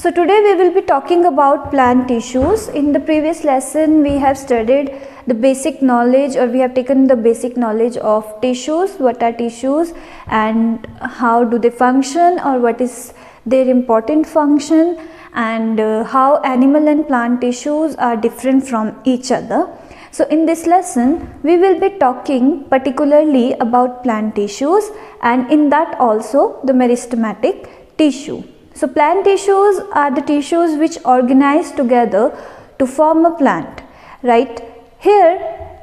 So today we will be talking about plant tissues. In the previous lesson we have studied the basic knowledge, or we have taken the basic knowledge of tissues, what are tissues and how do they function, or what is their important function, and how animal and plant tissues are different from each other. So in this lesson we will be talking particularly about plant tissues, and in that also the meristematic tissue. So plant tissues are the tissues which organize together to form a plant, right? Here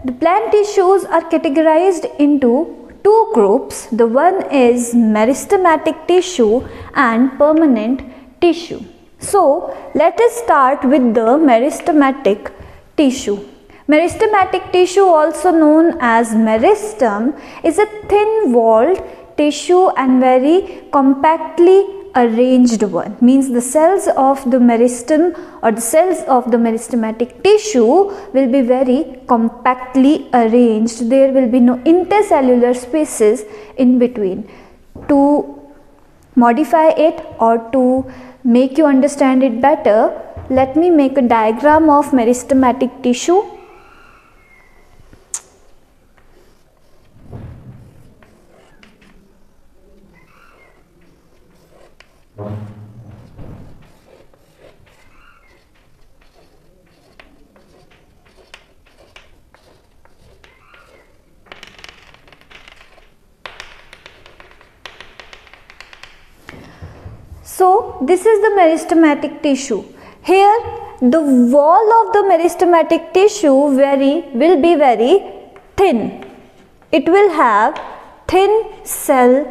the plant tissues are categorized into two groups. The one is meristematic tissue and permanent tissue. So let us start with the meristematic tissue. Meristematic tissue, also known as meristem, is a thin walled tissue and very compactly arranged one. Means the cells of the meristem or the cells of the meristematic tissue will be very compactly arranged. There will be no intercellular spaces in between. To modify it or to make you understand it better, let me make a diagram of meristematic tissue. So this is the meristematic tissue. Here the wall of the meristematic tissue will be very thin. It will have thin cell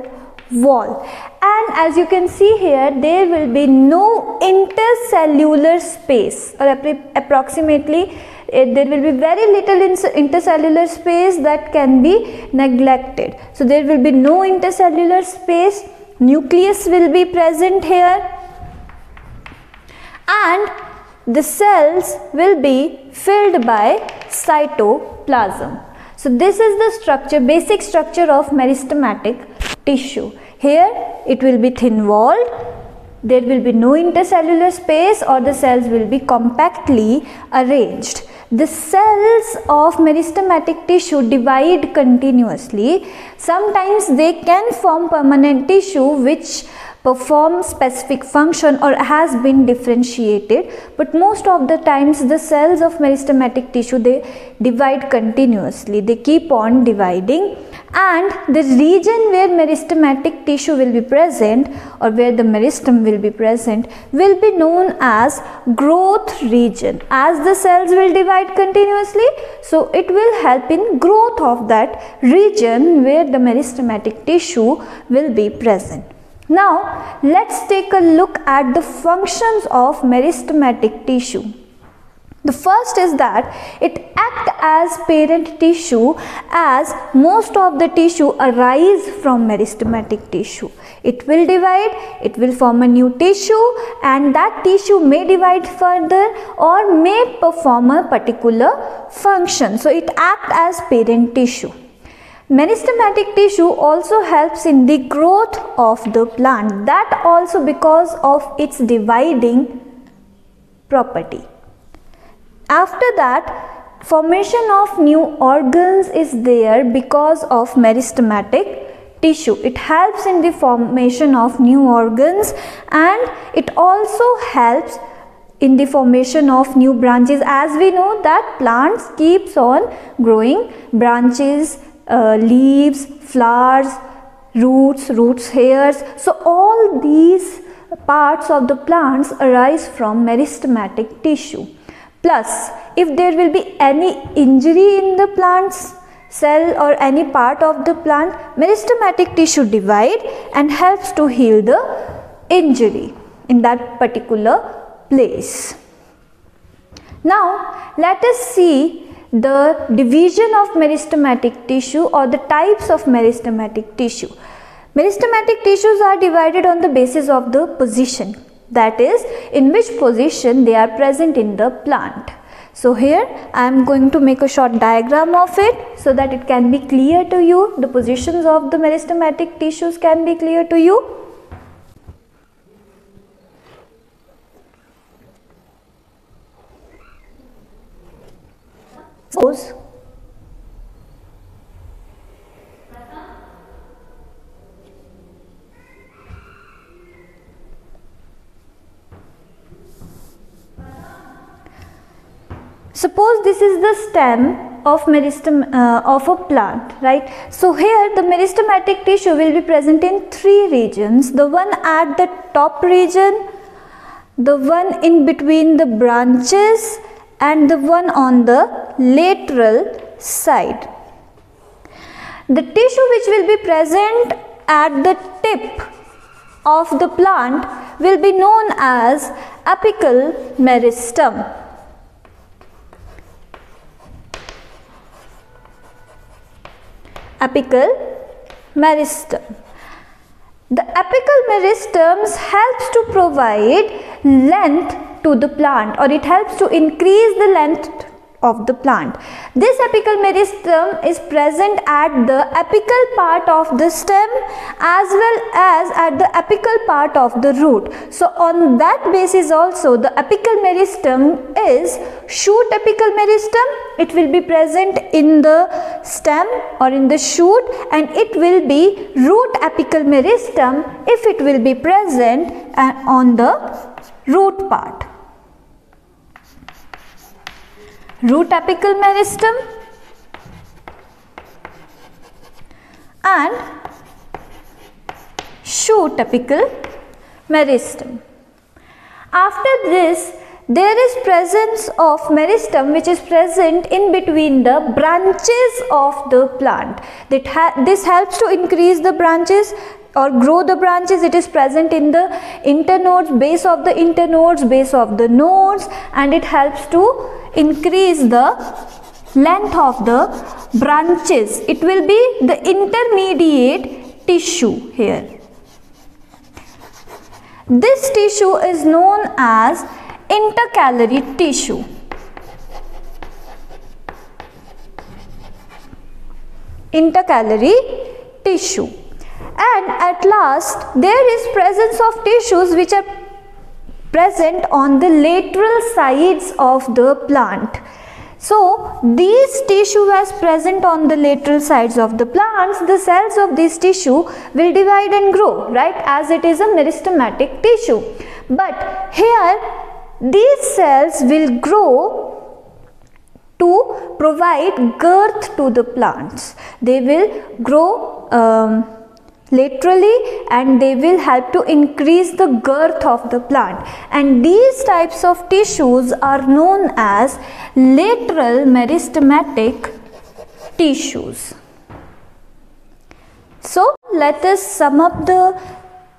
wall, and as you can see here, there will be no intercellular space, or approximately there will be very little intercellular space that can be neglected. So there will be no intercellular space. Nucleus will be present here, and the cells will be filled by cytoplasm. So this is the structure, basic structure of meristematic tissue. Here it will be thin walled, there will be no intercellular space, or the cells will be compactly arranged. The cells of meristematic tissue divide continuously. Sometimes they can form permanent tissue which perform specific function or has been differentiated, but most of the times the cells of meristematic tissue, they divide continuously, they keep on dividing, and the region where meristematic tissue will be present, or where the meristem will be present, will be known as growth region. As the cells will divide continuously, so it will help in growth of that region where the meristematic tissue will be present. Now let's take a look at the functions of meristematic tissue. The first is that it acts as parent tissue, as most of the tissue arise from meristematic tissue. It will divide, it will form a new tissue, and that tissue may divide further or may perform a particular function. So it acts as parent tissue. Meristematic tissue also helps in the growth of the plant, that also because of its dividing property. After that, formation of new organs is there because of meristematic tissue. It helps in the formation of new organs, and it also helps in the formation of new branches. As we know that plants keeps on growing, branches, leaves, flowers, roots, hairs. So all these parts of the plants arise from meristematic tissue. Plus, if there will be any injury in the plant's cell or any part of the plant, meristematic tissue divide and helps to heal the injury in that particular place. Now let us see the division of meristematic tissue, or the types of meristematic tissue. Meristematic tissues are divided on the basis of the position, that is, in which position they are present in the plant. So here I am going to make a short diagram of it so that it can be clear to you. The positions of the meristematic tissues can be clear to you. Suppose this is the stem of meristem of a plant, right? So here the meristematic tissue will be present in three regions: the one at the top region, the one in between the branches, and the one on the lateral side. The tissue which will be present at the tip of the plant will be known as apical meristem. Apical meristem. The apical meristems helps to provide length to the plant, or it helps to increase the length of the plant. This apical meristem is present at the apical part of the stem as well as at the apical part of the root. So on that basis also the apical meristem is shoot apical meristem. It will be present in the stem or in the shoot, and it will be root apical meristem if it will be present on the root part. Root apical meristem and shoot apical meristem. After this, there is presence of meristem which is present in between the branches of the plant. This helps to increase the branches or grow the branches. It is present in the internodes, base of the internodes, base of the nodes, and it helps to increase the length of the branches. It will be the intermediate tissue here. This tissue is known as intercalary tissue. Intercalary tissue. And at last there is presence of tissues which are present on the lateral sides of the plant. So these tissue as present on the lateral sides of the plants, the cells of this tissue will divide and grow, right, as it is a meristematic tissue. But here these cells will grow to provide girth to the plants. They will grow laterally and they will help to increase the girth of the plant, and these types of tissues are known as lateral meristematic tissues. So let us sum up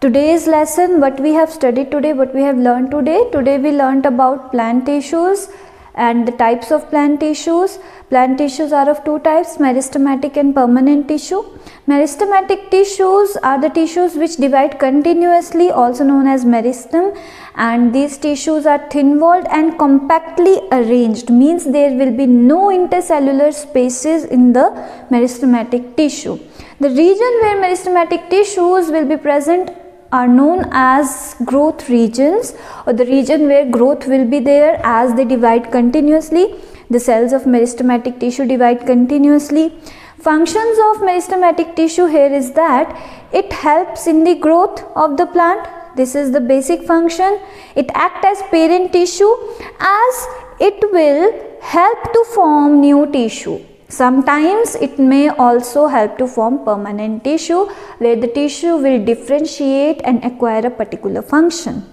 today's lesson, what we have studied today, what we have learned today. Today we learnt about plant tissues and the types of plant tissues. Plant tissues are of two types, meristematic and permanent tissue. Meristematic tissues are the tissues which divide continuously, also known as meristem, and these tissues are thin-walled and compactly arranged, means there will be no intercellular spaces in the meristematic tissue. The region where meristematic tissues will be present are known as growth regions, or the region where growth will be there as they divide continuously. The cells of meristematic tissue divide continuously. Functions of meristematic tissue here is that it helps in the growth of the plant. This is the basic function. It acts as parent tissue as it will help to form new tissue. Sometimes it may also help to form permanent tissue, where the tissue will differentiate and acquire a particular function.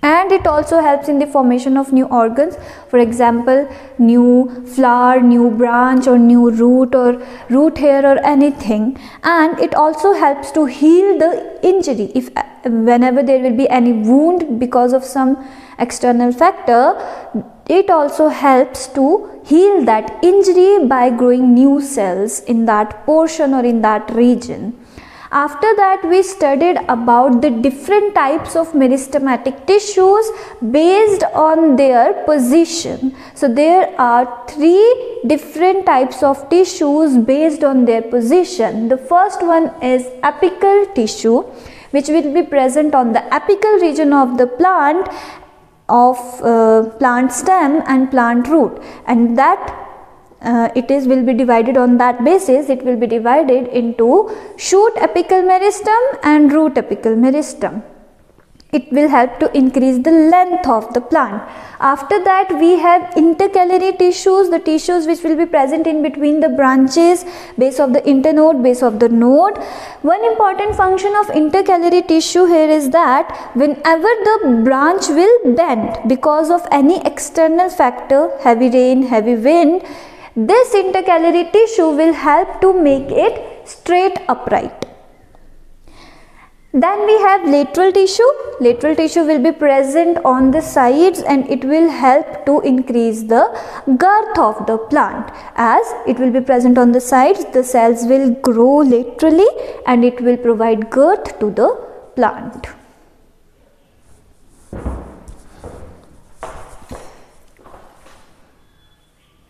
And it also helps in the formation of new organs, for example new flower, new branch, or new root, or root hair, or anything. And it also helps to heal the injury. Whenever there will be any wound because of some external factor, it also helps to heal that injury by growing new cells in that portion or in that region. After that, we studied about the different types of meristematic tissues based on their position. So there are three different types of tissues based on their position. The first one is apical tissue, which will be present on the apical region of the plant, of plant stem and plant root, and that will be divided on that basis. It will be divided into shoot apical meristem and root apical meristem. It will help to increase the length of the plant. After that, we have intercalary tissues, the tissues which will be present in between the branches, base of the internode, base of the node. One important function of intercalary tissue here is that whenever the branch will bend because of any external factor, heavy rain, heavy wind, this intercalary tissue will help to make it straight upright. Then we have lateral tissue. Lateral tissue will be present on the sides and it will help to increase the girth of the plant. As it will be present on the sides, the cells will grow laterally and it will provide girth to the plant.